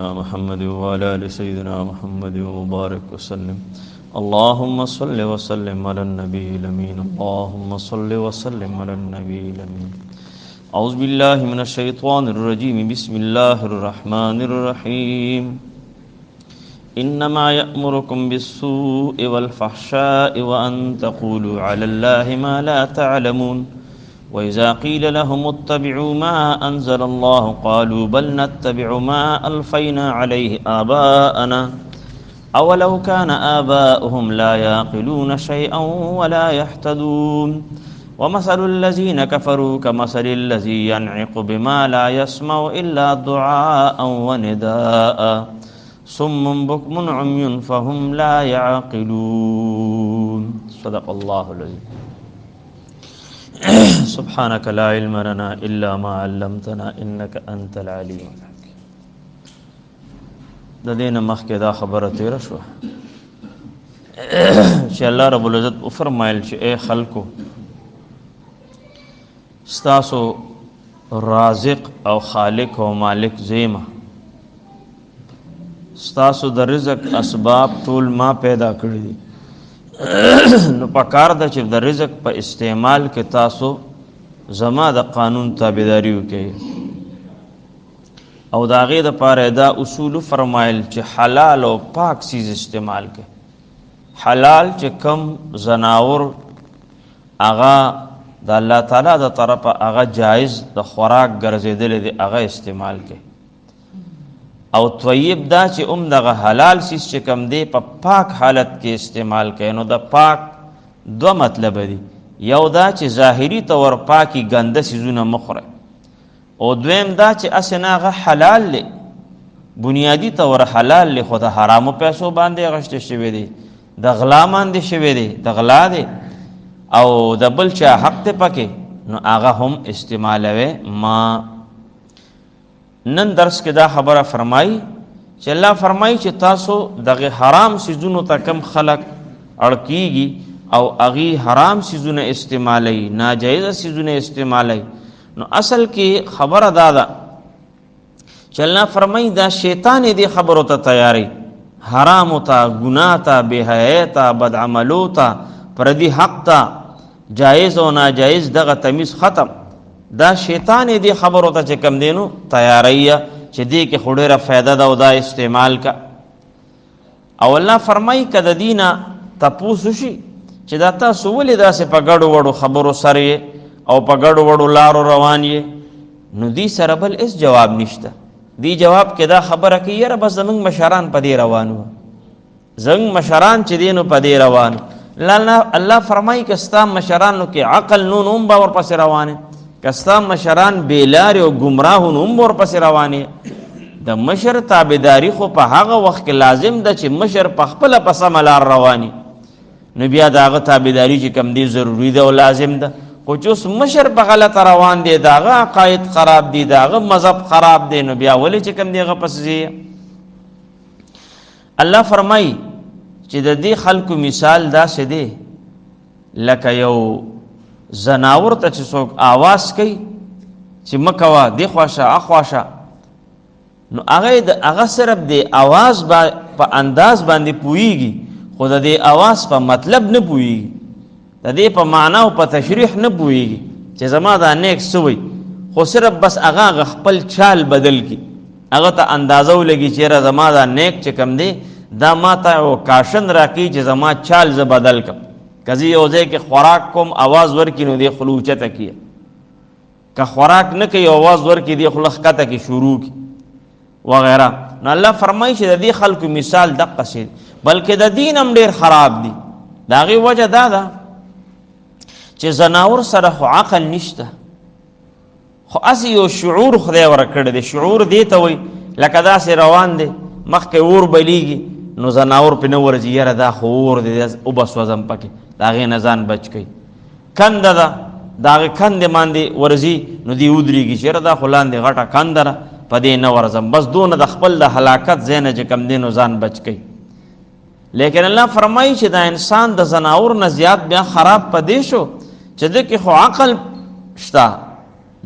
محمد وعلى آل سيدنا محمد وبارك وسلم. اللهم صل وسلم على النبي الأمين. اللهم صل وسلم على النبي الأمين. أعوذ بالله من الشيطان الرجيم. بسم الله الرحمن الرحيم. إنما يأمركم بالسوء والفحشاء وأن تقولوا على الله ما لا تعلمون. وإذا قيل لهم اتبعوا ما أنزل الله قالوا بل نتبع ما ألفينا عليه آباءنا أولو كان آباؤهم لا يعقلون شيئا ولا يهتدون. ومثل الذين كفروا كمثل الذي ينعق بما لا يسمع إلا دعاء ونداء صم بكم عمي فهم لا يعقلون. صدق الله العظيم. سبحانك لا علم لنا إلا ما علمتنا إنك أنت العليم الحكيم. د دین مخکې دا خبره تیره شوه چې الله رب العزت فرمایل چې اے خلکو ستاسو رازق او خالق او مالک زیمه، ستاسو د رزق اسباب ټول ما پیدا کړی دي. نو پکار ده چې د رزق په استعمال کې تاسو زما د قانون تابعداري وکړئ، او د هغې دپاره دا اصول فرمایل چې حلال او پاک چیز استعمال کړئ. حلال چې کم زناور هغه د الله تعالی د طرفه هغه جایز د خوراک ګرځېدلی دی هغه استعمال کړئ، او طیب دا چې دغه حلال چیز چې کم دی په پاک حالت کې استعمال کوي. نو د پاک دو مطلب دی، یو دا چې ظاهری طور پاکی ګنده چیزونه مخوره، او دویم دا چې اصلا هغه حلال دی، بنیادی طور حلال دی، خو د حرامو پیسو باندې اخیستل شوی دی، د غلا باندې شوی دی، د غلا دی او د بل چا حق دی پکې، نو هغه هم استعمالوي. ما نن درس کې دا خبره فرمایي چې الله فرمایي چې تاسو دغه حرام سيزونو ته کم خلق اړکیږي او اغي حرام سيزونه استعمالي، ناجایز سيزونه استعمالي. نو اصل کې خبره دا ده چې الله فرمایي دا شیطان دې خبرو ته تیاری، حرام ته، ګناه ته، بے حیا ته، بد عملو ته، پردي حق ته، جایز او ناجایز دغه تمیز ختم. دا شیطان دې خبرو ته چې کم دینو تیاریه چې دې کې خډیره فائدہ دا او دا استعمال کا. او الله فرمایي کده دینا تاسو شي چې دا تاسو ولې داسې په ګډو وړو خبرو سره او په ګډو وړو لارو روان یې، نو دې سره بل اس جواب نشته. دې جواب کې دا خبره کوي یاره بس زمونږ مشران په دې روانو، زمونږ مشران چې دینو په دې روانو. الله فرمایي که ستا مشرانو کې عقل نون هم به ورپسې روانه، کستا مشران بیلار او گمراهون هم ورپسې روانې. د مشر تابعداري خو په هغه وخت کې لازم ده چې مشر په خپله په سمه لار رواني، نو بیا د هغه تابعداري چې کم دی ضروري ده او لازم ده. خو چې اوس مشر په غلطه روان دی، د هغه عقاید خراب دي، د هغه مذهب خراب دی، نو بیا ولې چې کم دی هغه پسې ځي. الله فرمایي چې د دې خلکو مثال داسې دی لکه یو زناور ته چې څوک آواز کوي چې مکوه دی خواشه اخواشه، نو هغه صرف د آواز په انداز باندې پوهیږي، خو د دې آواز په مطلب نه پوهیږي، د دې په معنا او په تشریح نه پوهیږي چې زما دا نیک سوی، خو صرف بس هغه خپل چال بدل کی، هغه ته اندازه ولګي چې زما دا نیک چې کم دی دا ما ته او کاشن راکړي چې زما چال ز بدل کم. کزی یو ځای کې خوراک کوم آواز ورکې نو دی خلوچته کیه، که خوراک نه کوي آواز ورکې دی خلخکته کې شروع کی وغیرہ. نو الله فرمایي چې د دې خلکو مثال دقه شي، بلکې د دین هم ډېر خراب دي. د هغې وجه دا ده چې زناور سره خو عقل نشته، خو هسې یو شعور خدای ورکړی دی. شعور دی ته وایي لکه داسې روان دی مخکې اور بلیږي، نو زناور پې نه ورځي یاره دا خو اور دی وبسوځم پکې، د هغې نه ځان بچ کوي. کنده ده د هغې کندې باندې ورځي نو دی ودرېږي چې یاره دا خو لاندې غټه کنده ده په دې نه ورځم، بس دونه د خپل د هلاکت ځای نه چې کم دی نو ځان بچ کوي. لیکن الله فرمایي چې دا انسان د زناور نه زیات بیا خراب په دې شو چې ده کې خو عقل شته،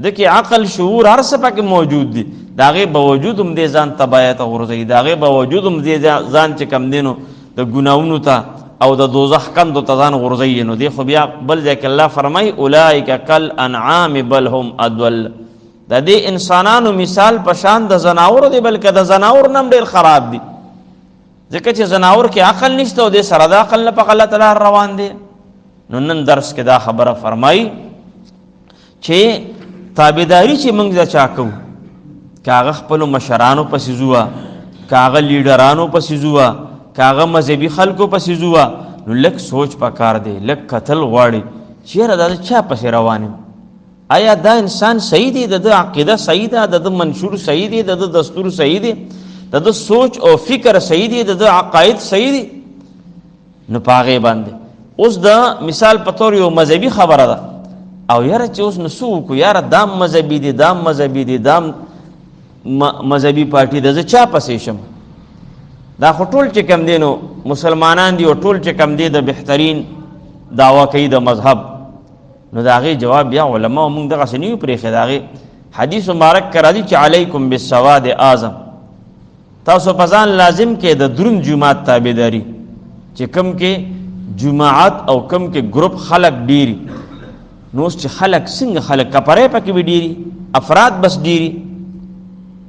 د کې عقل شعور هر څه پکې موجود دي، د هغې باوجود هم دې ځان تباهۍ ته غورځوي، د هغې باوجود هم دې ځان چې کم دی نو د ګناهونو ته او د دوزخ کندو ته ځان غورځوي. نو دې خو بیا بل ځای کې الله فرمایي اولئک کالانعام بل هم اضل، د دې انسانانو مثال په شان د زناورو دی، بلکې د زناور نه هم ډېر خراب دي، ځکه چې زناور کې عقل نشته او دې سره د عقل نه په غلطه لار روان دی. نو نن درس کې دا خبره فرمایي چې تابعداري چې موږ د چا کوو، که هغه خپلو مشرانو پسې ځوه، که هغه لیډرانو پسې ځوه، که هغه مذهبي خلکو پسې ځوه، نو لږ سوچ پکار دی، لږ کتل غواړي چې یاره دا د چا پسې روان یم، آیا دا انسان صحیح دی، د ده عقیده صحیح ده، د ده منشور صحیح دی، د ده دستور صحیح دی، د ده سوچ او فکر صحیح دی، د ده عقاید صحیح دی. نو په هغې باندې اوس د مثال په طور یو مذهبي خبره ده، او یاره چې اوس نو څه وکړو، یاره دام مذهبي دی، دام مذهبي دی، دام مذهبي پارټي ده، زه چا پسې شم؟ دا خو ټول چې کم دی نو مسلمانان دي او ټول چې کم دی د بهترین دعوه کوي د مذهب. نو د هغې جواب بیا علماو موږ دغسې نه یو پرېښی، د هغې حدیث مبارک کې راځي چې علیکم بالسواد اعظم، تاسو په ځان لازم کې د دروند جماعت تابعداري، چې کم کې جماعت او کم کې ګروپ خلق ډیری. نو اوس چې خلق څنګه خلق کپړې پکې به ډیری، افراد بس ډیری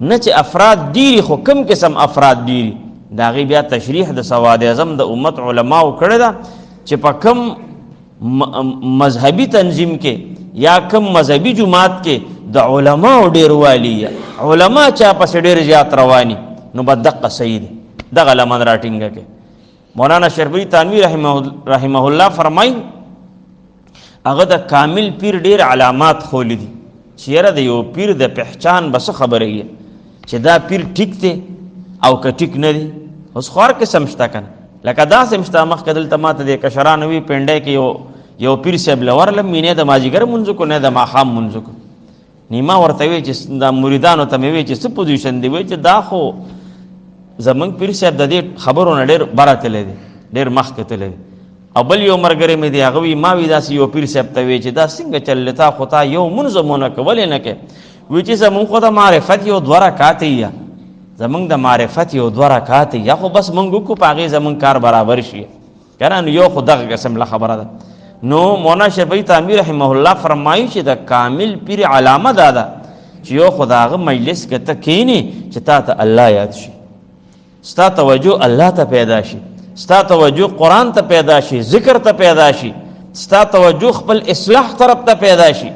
نه، چې افراد ډیری خو کم قسم افراد ډیری. د هغې بیا تشریح د سواد اعظم د امت علماو کړې ده چې په کم مذهبي تنظیم کې یا کم مذهبي جماعت کې د علماو ډیروالی یا علما چا پسې ډیر زیات رواني، نو به دقه صحیح دی، دغه لمن راټینګه کې. مولانا شربی تانوی رحمه الله فرمایي هغه د کامل پیر ډیر علامات خولی دي، چې یاره د یو پیر د پہچان بس خبره یې چې دا پیر ټیک دی او که ټیک نه دی. اوس خو هر قسم شته که نه، لکه داسې هم شته مخکې دلته ما ته د کشرانو وي پنډۍ کې یو پیر صاحب له ورلم مې نه د مازدیګر مونځ کو نه د ماښام مونځ کو، نیما ورته وی چې دا مریدانو ته مې وی چې څه پوزیشن دی، وی چې دا خو زمونږ پیر صاحب د دې خبرو نه ډېر بره تللی دی، ډېر مخکې تللی دی. او بل یو ملګری مې دی هغه وی ما وی داسې یو پیر صاحب ته وی چې دا څنګه چل تا خو تا یو مونځ مو نه که ولې نه کې، وی چې زمونږ خو د معرفت یو دوه رکعات یا زمونږ د معرفت یو دوه رکعات یا خو بس مونږ وکړو په هغې زمونږ کار برابر شي که نه، نو یو خو دغه قسم له خبره ده. نو مولانا شفیع تعمیر رحمه الله فرمایي چې د کامل پیر علامه دا ده چې یو خو د هغه مجلس کې ته کښېنې چې تا ته الله یاد شي، ستا توجه الله ته پیدا شي، ستا توجه قرآن ته پیدا شي، ذکر ته پیدا شي، ستا توجه خپل اصلاح طرف ته پیدا شي.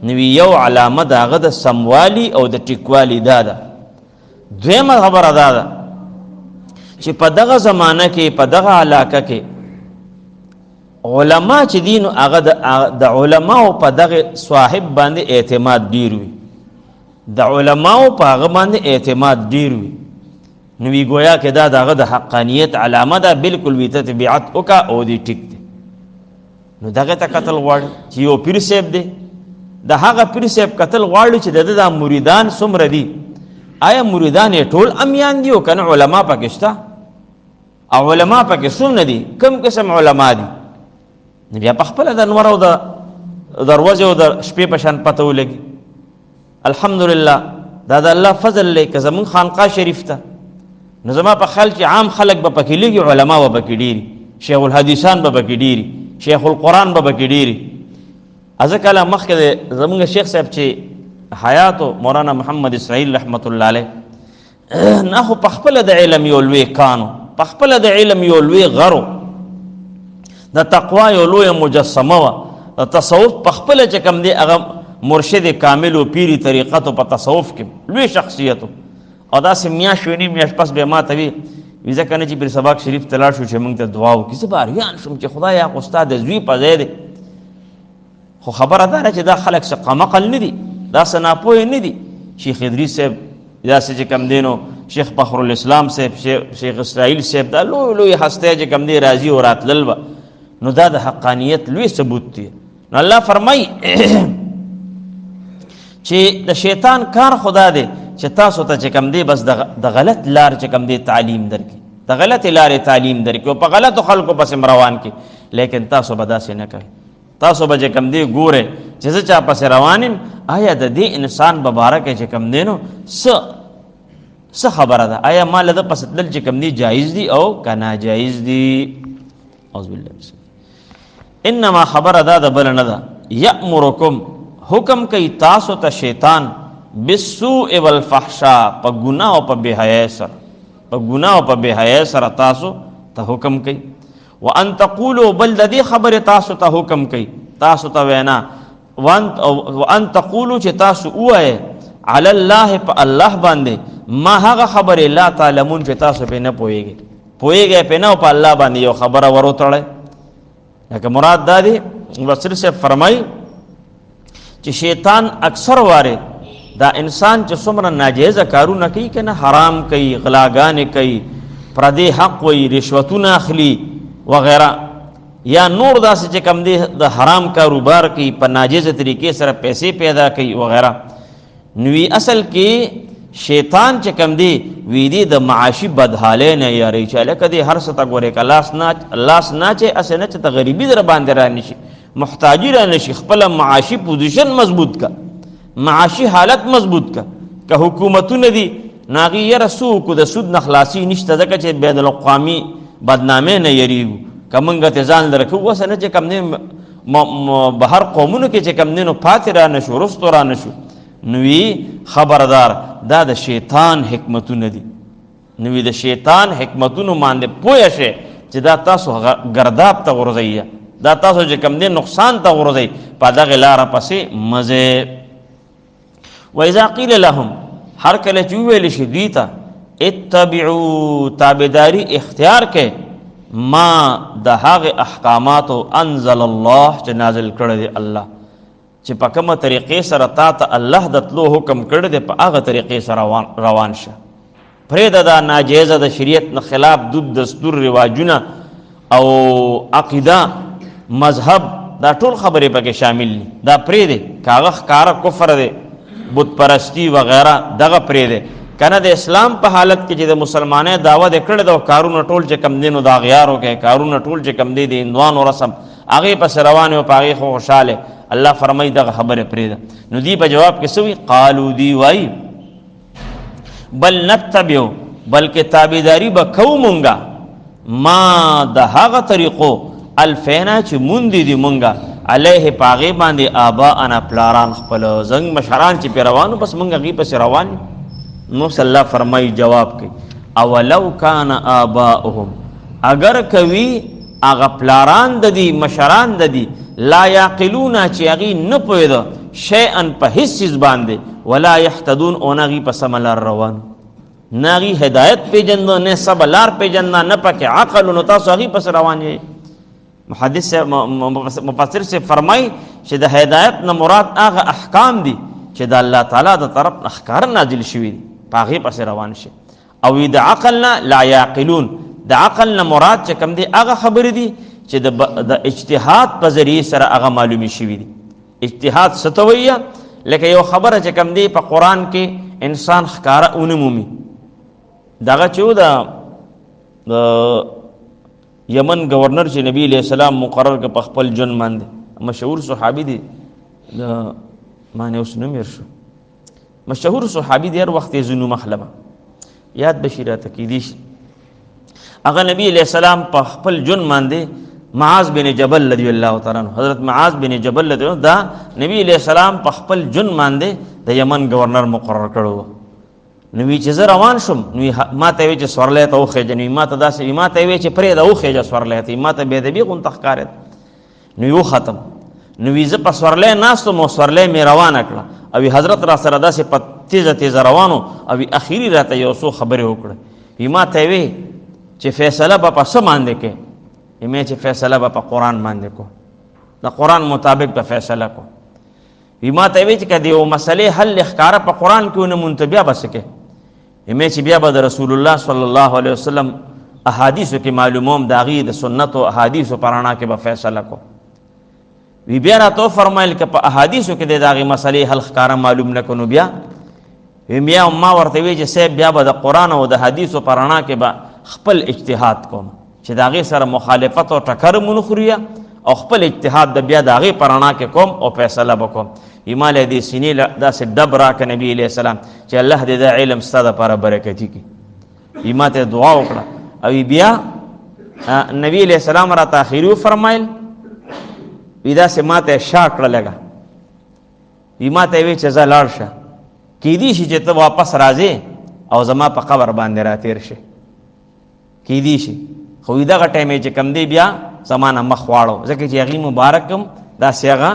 نو یو علامه د هغه د سموالي او د ټیکوالي دا ده. دویمه خبره دا ده چې په دغه زمانه کې په دغه علاقه کې علما چې دي نو هغه د علماو په دغه صاحب باندې اعتماد ډیر وي، د علماو په هغه باندې اعتماد ډیر وي. نو وی گویا کې دا دغه د حقانیت علامه ده، بالکل وی ته تبعت وکا او دی ټیک دی. نو دغه ته قتل غواړي چې یو پیر صاحب دی، د هغه پیر صاحب قتل غواړي چې د مریدان څومره دي، آیا مریدان یې ټول امیان دي او کنه علما پکې شته، او علما پکې څومره دي، کم قسم علما دي. نو بیا په خپله د انور او د دروازې او د شپې په شان پته ولګي. الحمدلله دا د الله فضل دی که زمونږ خانقاه شریف ته، نو زما په خیال چې عام خلک به پکې لږي، علما به پکې ډېري، شیخ الحدیثان به پکې ډېري، شیخ القرآن به پکې ډېري. ځکه کله مخکې زمونږ شیخ صاحب چې حیاتو مولانا محمد اسماعیل رحمت الله علیه نه خو په خپله د علم یو لوی کانو، په خپله د علم یو لوی غرو، د تقوا یو لوی مجسمه وه، د تصوف په خپله چې کوم دی هغه مرشد کامل و پیری طریقت په تصوف کې لوی شخصیت و. او داسې میاشت ونیم میاشت پس بیا ما ته وي ځکه نه چې پیر سباق شریف ته لاړ شو چې موږ ته دعا وکړي، زه به اریان شوم چې خدایا خو ستا د زوی په ځای دی. خو خبره دا ده چې دا خلک څه قمقل نه دي، دا څه ناپوهه نه دي. شیخ ادریس صاحب داسې چې کم دی نو شیخ فخرالاسلام صاحب، شیخ اسرائیل صاحب، دا لوی لوی هستی چې کم دی راځي او راتلل به، نو دا د حقانیت لوی ثبوت دی. نو الله فرمایي چې د شیطان کار خدا دی چې تاسو ته چې کم دی بس د غلط لار چې کم دی تعلیم درکړي، د غلط لارې تعلیم درکړي او په غلطو خلکو پسې روان کړي، لیکن تاسو به داسې نه کوئ. تاسو به چې کم دی ګوره چې زه چا پسې روان یم آیا د دې انسان په باره کې چې کم دی نو څه خبره ده، آیا ما له ده پسې تلل چې کم دی جایز دي او که ناجایز دي. اعوذ بالله انما خبره دا د بل نه ده، یأمرکم حکم کوي تاسو ته شیطان بالسوء والفحشاء په ګناه او په بې حیا سره، په ګناه او په بې حیا سره تاسو ته حکم کوي. وان تقولوا بل د دې خبره تاسو ته حکم کوي، تاسو ته وینا وان تقولوا چې تاسو وایي علی الله په الله باندې ما هغه خبره لا تعلمون چې تاسو په نه پوهیږئ په نه په الله باندې یو خبره وروتړئ. لکه مراد دا دی مفسر سے فرمای چې شیطان اکثر واره دا انسان چې څومره ناجیزه کارونه کوي کنه، حرام کوي، غلاګانې کوي، پردې حق وي، رشوتونه اخلي وغیرہ، یا نور داسې چې کم دی د حرام کاروبار کوي، په ناجیزه طریقې سره پیسې پیدا کوي وغیرہ، نوی اصل کې شیطان چې کم دی وی دی د معاشي بدحاله نه یاري چې لکه دی هر څه ته ګورې که لاس ناچې اسې نه چې ته غریبي در باندې را نشي، محتاجي را نشي، خپله معاشي پوزیشن مضبوط کا، معاشي حالت مضبوط کا. که حکومتونه دي ناغي یره سوکو د سود نه خلاصي نشته ځکه چې بین الاقوامي بدنامۍ نه یریږو، که موږ ته ځان لره کوو اوس نه چې کم دی بهر قومونو کې چې کم دی نو پاتې را نشو، رستو را نشو. نوی خبردار دا د شیطان حکمتونه دي، نوی د شیطان حکمتونو باندې پوه شئ چې دا تاسو گرداب ته غورځوي، دا تاسو چې کم دی نقصان ته غورځوي، په دغې لاره پسې مزه. واذا قیل لهم هر کله چې وویل شي دوی ته اتبعوا تابعداري اختیار کې ما د هغې احکاماتو انزل الله چې نازل کړی دی الله، چې په کومه طریقې سره تا ته الله د تلو حکم کړی دی په هغه طریقې سره روان شه، پرېږده دا ناجیزه د شریعت نه خلاف دود دستور رواجونه او عقیده مذهب دا ټول خبرې پکې شامل دي، دا پرېږدې که هغه ښکاره کفر دی بت پرستی وغیرہ دغه پرېږدې، که نه د اسلام په حالت کې چې د مسلمانۍ دعوه دې کړې ده او کارونه ټول چې کم دی نو د اغیارو کې کارونه ټول چې کم دی د هندوانو رسم هغې پسې روان او په هغې خو خوشحاله. الله فرمایي دغه خبرې پرېږده. نو دی په جواب کې څه وي؟ قالو دی وایي بل نتبعو بلکې تابعداري به کوو مونږه ما د هغه طریقو الفینا چې موندې دي مونږه علیه په هغې باندې آباءنا پلاران خپل زنګ مشران چې پې روانو بس مونږ هغې پسې روان یو. نو صلی الله فرمایي جواب کوي اولو کان آباؤهم اگر کوي هغه پلاران د دي مشران د دي لا یعقلون چې هغې نه پوهېده شیئا په هیڅ څیز باندې ولا یهتدون او نه هغې په سمه لار روان، نه هغې هدایت پېژنده نه سمه لار پېژنده نه پکې عقل، نو تاسو هغې پسې روان یې. محدث مفسر سے فرمای چې د هدایت نه مراد هغه احکام دي چې د الله تعالی د طرف نه ښکاره نازل شوي دي، په هغې پسې روان شي. او د عقل نه لا یعقلون، د عقل نه مراد چې کوم دی هغه خبرې دي چې د اجتهاد په ذریعې سره هغه معلومې شوي دي. اجتهاد څه ته وایي؟ لکه یو خبره چې کوم دی په قرآن کې انسان ښکاره ونه مومي. دغه چې و د یمن گورنر چې نبی علیہ السلام مقرر که په خپل ژوند باندې مشهور صحابي دی، معنی اوس نوم هېر شو، مشهور صحابي دی، هر وخت یې زه نوم اخلمه یاد به شي راته کیدی شي. هغه نبی علیہ السلام په خپل ژوند باندې معاذ بن جبل رضی الله تعالی عنہ، حضرت معاذ بن جبل رضی الله دا نبی علیہ السلام په خپل ژوند باندې د یمن گورنر مقرر کړو. نو چې زه روان شم نو ما ته وی چې سورلی ته وخېږه، نو ما ته داسې ما ته وی چې پرېږده وخېږه سورلی ته، ما ته بېدبي غونته ښکارېده. نو یې وختم، نو زه په سورلی ناست وم او سورلی مې روانه کړه او حضرت را سره داسې په تیزه تیزه روانو او اخري راته یو څو خبرې وکړه. ما ته وی چې فیصله به په څه باندې کې؟ مې چې فیصله به په قرآن باندې کو، د قرآن مطابق به فیصله کو. ما ته وی چې که د یو مسلې حل ښکاره په قرآن کې ونه مونته بیا به څه کې؟ مې چې بیا به د رسول الله صلی الله علیه وسلم احادیثو کې معلوموم، د هغې د سنتو احادیثو په رڼا کې به فیصله کو. وی بیا راته وفرمیل که په احادیثو کې د هغې مسلې حل ښکاره معلوم نه کړو نو بیا بیا ما ورته وی چې صاحب بیا به د قرآن او د حدیثو په رڼا کې به خپل اجتهاد کوم چې د هغې سره مخالفت او ټکر مو نه خوري او خپل اجتهاد د بیا د هغې په رڼا کې کوم او فیصله به کوم. ایماله دې سینې داسې ډب راکړه نبي علیه السلام چې الله دې دا علم ستا دپاره برکتي کړي. ایما ته دعا وکړه او بیا نبی علیه السلام راته اخري وفرمایل وي داسې ما ته شا کړه لږه وي ما ته یې ویې چې ځه لاړ شه کیدی شي چې ته واپس راځې او زما په قبر باندې راتېر شي کیدی شي خو دغه ټایم یې چې کم دی بیا زما نه مخ واړو ځکه چې هغې مبارک هم داسې هغه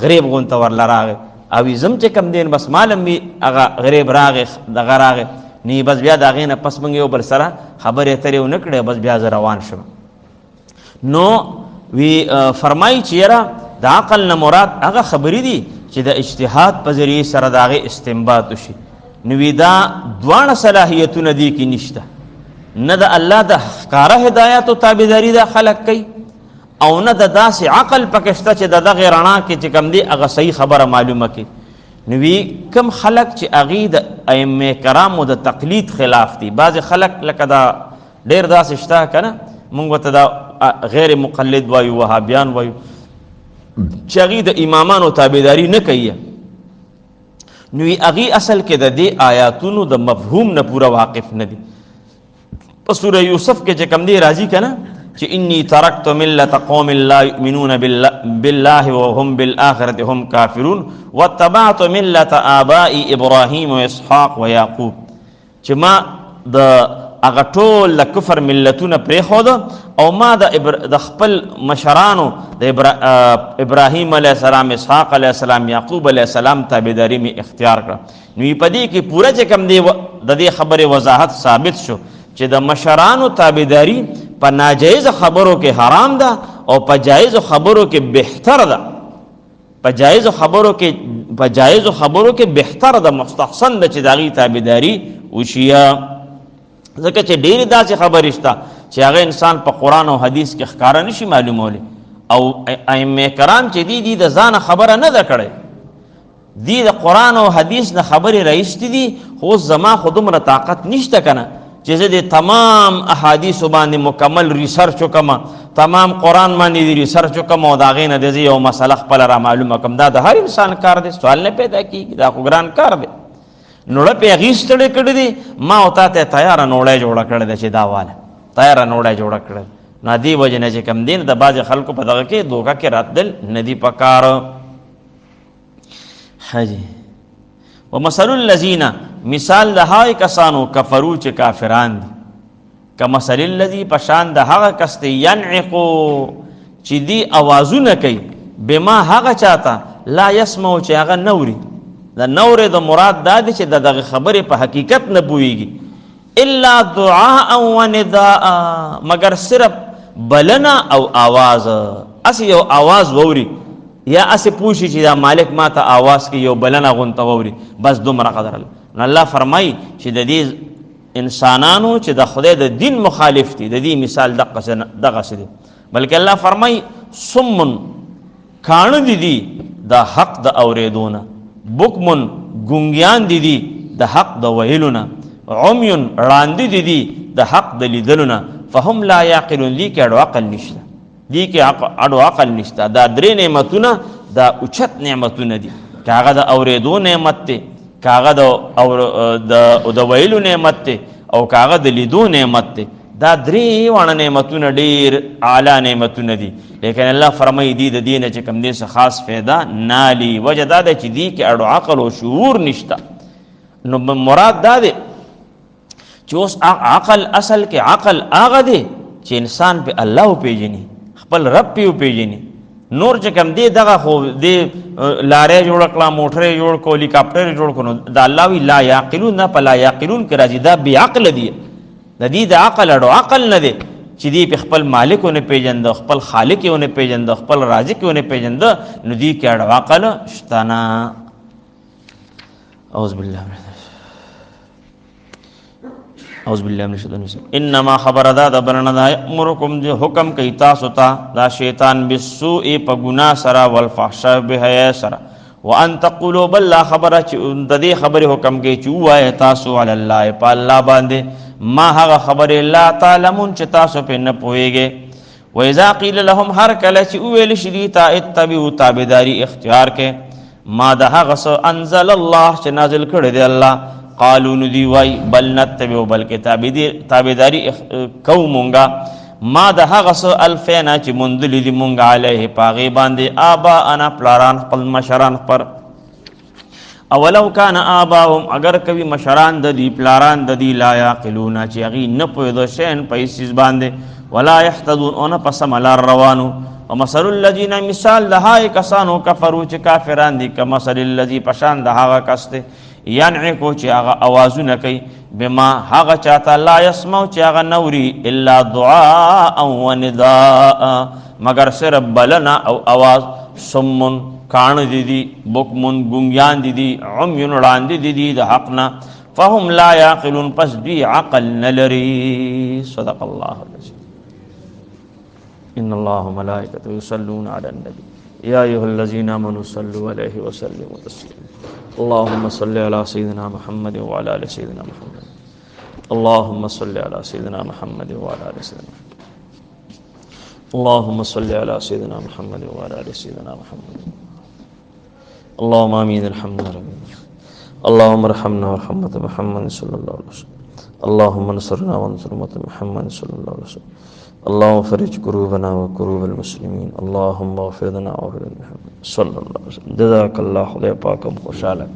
غریب غونته ورله راغی او زم چې کم دی بس معلوم وي هغه غریب راغی دغه راغی نی بس بیا د هغې نه پس موږ یو بل سره خبرې اترې ونه کړې بس بیا زه روان شم. نو وی فرمایي چې یاره د عقل نه مراد هغه خبرې دي چې د اجتهاد په ذریعې سره د هغې استنباط وشي. نو وی دا دواړه صلاحیتونه دي کې نشته، نه د الله د ښکاره هدایاتو تابعداري دا خلق کوي او نه د داسې عقل پکې شته چې د دغې رڼا کې چې کوم دی هغه صحیح خبره معلومه کړي. نو وی کم خلق چې هغې د ائمه کرامو د تقلید خلاف دي، بعضې خلق لکه دا ډېر داسې شته که نه مونږ ورته دا غیر مقلد وایو وهابیان وایو چې هغې د امامانو تابعداري نه کوي. نو هغې اصل کې د دې آیاتونو د مفهوم نه پوره واقف نه دي. په سوره یوسف کې چې کوم دی راځي که نه چې انی ترکت ملت قوم لا یؤمنون بالله وهم بالآخرة هم کافرون واتبعت ملت آبائی ابراهیم و اسحاق و یعقوب، چې ما د هغه ټول د کفر ملتونه پرېښوده او ما د خپل مشرانو د ابراهیم علیه السلام، اسحاق علیه السلام، یعقوب علیه السلام تابعداري مې اختیار کړه. نو په دې کې پوره چې کوم دی د دې خبرې وضاحت ثابت شو چې د مشرانو تابعداري په ناجایز خبرو کې حرام ده او په جایز خبرو کې بهتر ده. په جایز خبرو کې بهتر ده، مستحسن ده چې د هغې تابعداري وشي. ځکه چې ډېرې داسې خبرې شته چې هغه انسان په قرآن او حدیث کې ښکاره نشي معلومولی او ائمه کرام چې دي د ځانه خبره نه ده کړې، دی د قرآن او حدیث نه خبرې رایستې دي. خو زما خو دومره طاقت نشته که نه چې زه د تمام احادیثو باندې مکمل ریسرچ وکړم، تمام قرآن باندې د ریسرچ وکړم او د هغې نه د زه یو مسله خپله را معلومه کړم. دا د هر انسان کار دی، سوال نه پیدا کېږي، دا خو ګران کار دی. نوړه پې هغې ستړې کړې دي، ما او تا ته تیاره نوړی جوړه کړې ده چې دا واله تیاره نوړی جوړه کړې. نو دې وجې نه چې کوم دی د بعضې خلکو په دغه کې دوکه کې راتلل نه دي پکار. حجي ومثل الذین، مثال د هغې کسانو کفرو چې کافران دي، کمثل الذی پشان د هغه کس دی ینعقو چې دی اوازونه کوي بما هغه چاته لا یسمعو چې هغه نوري. د نورې د مراد دا دی چې د دغه خبرې په حقیقت نه پوهېږي. الا دعاء و نداء، مگر صرف بلنه او آواز، اسې یو آواز ووري یا اسې پوښي چې دا مالک ما ته آواز کې یو بلنه غونته ووري، بس دومره قدر. نو الله فرمایي چې د دې انسانانو چې د خدای د دین مخالف دي د دې مثال دغسې دی. بلکې الله فرمایي سمن کاڼه دي د حق د اورېدونه، بکمن ګونګیان دي د حق د ویلونه، عمیون ړانده دي د حق د لیدلونه، فهم لا یعقلون، دي کې اډو عقل نشته، دي کې اډو عقل نشته. دا درې نعمتونه دا اوچت نعمتونه دي، که هغه د اورېدو نعمت دی، که هغه د ویلو نعمت دی او که هغه د لیدو نعمت دی. دا درې واړه نعمتونه ډېر اعلی نعمتونه دي. لیکن الله فرمایي دي د دې نه چې کوم دې څه خاص فایده نالي. وجه دا ده چې دي کې اډو عقل او شعور نشته. نو مراد دا دی چې اوس عقل اصل کې عقل هغه دی چې انسان په الله وپېژني، خپل رب پې وپېژني. نور چې کوم دی دغه خو دې لارې جوړ کړه، موټرې جوړ کړو، هلیکاپټرې جوړ کړو. دا الله وی لا یعقلون، نه په لا یعقلون کې راځي، دا بې عقل دي. د دې د عقل اډو عقل نه دی چې دی په خپل مالک ونه پېژنده، خپل خالق یې ونه پېژنده، خپل رازق یې ونه پېژنده. نو دې کې اډو عقل شته نه. اعوذ بالله من الشیطان الرجیم. انما خبر دا د بلنه دا امرکم دی حکم کوي تاسو ته دا شیطان بالسوء په ګناه سره والفحشاء بحیا سره وان تقولوا بل لا خبره چې د دې خبرې حکم کوي چې وایي تاسو علی الله په الله باندې ما هغه خبرې لا تعلمون چې تاسو په نه پوهیږئ. و اذا قیل لهم هر کله چې ویل شي تا اتبعوا تابعداري اختیار کې ما ده هغه څه انزل الله چې نازل کړی دی الله قالوا ندی وای بل نتبع بلکې تابعداري کومونګه ما ده هغه څه الفینا چې مندل دي مونږ علیه پاغي باندې آبا انا پلاران خپل مشران پر اولو کان آباهم اگر کوي مشران د دی پلاران د دی لا یعقلون چې هغه نه پوهېدو شین پیسې باندې ولا يهتدون اون پسم لار روانو ومثل الذين مثال دهای کسانو کفرو چې کافران دي کمثل الذي پشان دهغه کسته ينعقو چې هغه اوازونه کوي بما هغه چاته لا يسمع چې هغه نوري الا دعاء و نداء مگر صرف بلنا او आवाज سمون کان دي بوکمون ګونګیان دي عميون وړاندې دي د حقنا فهم لا يعقلون پس دی عقل نلري صدق الله العظيم ان الله وملائكته يصلون على النبي يا ايها الذين امنوا صلوا عليه وسلموا تسليما اللهم صل على سيدنا محمد وعلى ال سيدنا محمد اللهم صل على سيدنا محمد وعلى ال سيدنا محمد اللهم صل على سيدنا محمد وعلى ال سيدنا محمد اللهم امين الحمد لله اللهم ارحمنا ورحمة محمد صلى الله عليه وسلم اللهم انصرنا وانصر أمة محمد صلى الله عليه وسلم اللهم فرج كروبنا وكروب المسلمين اللهم اغفر لنا واغفر محمد صلى الله عليه وسلم جزاك الله خدای پاکم خوشاله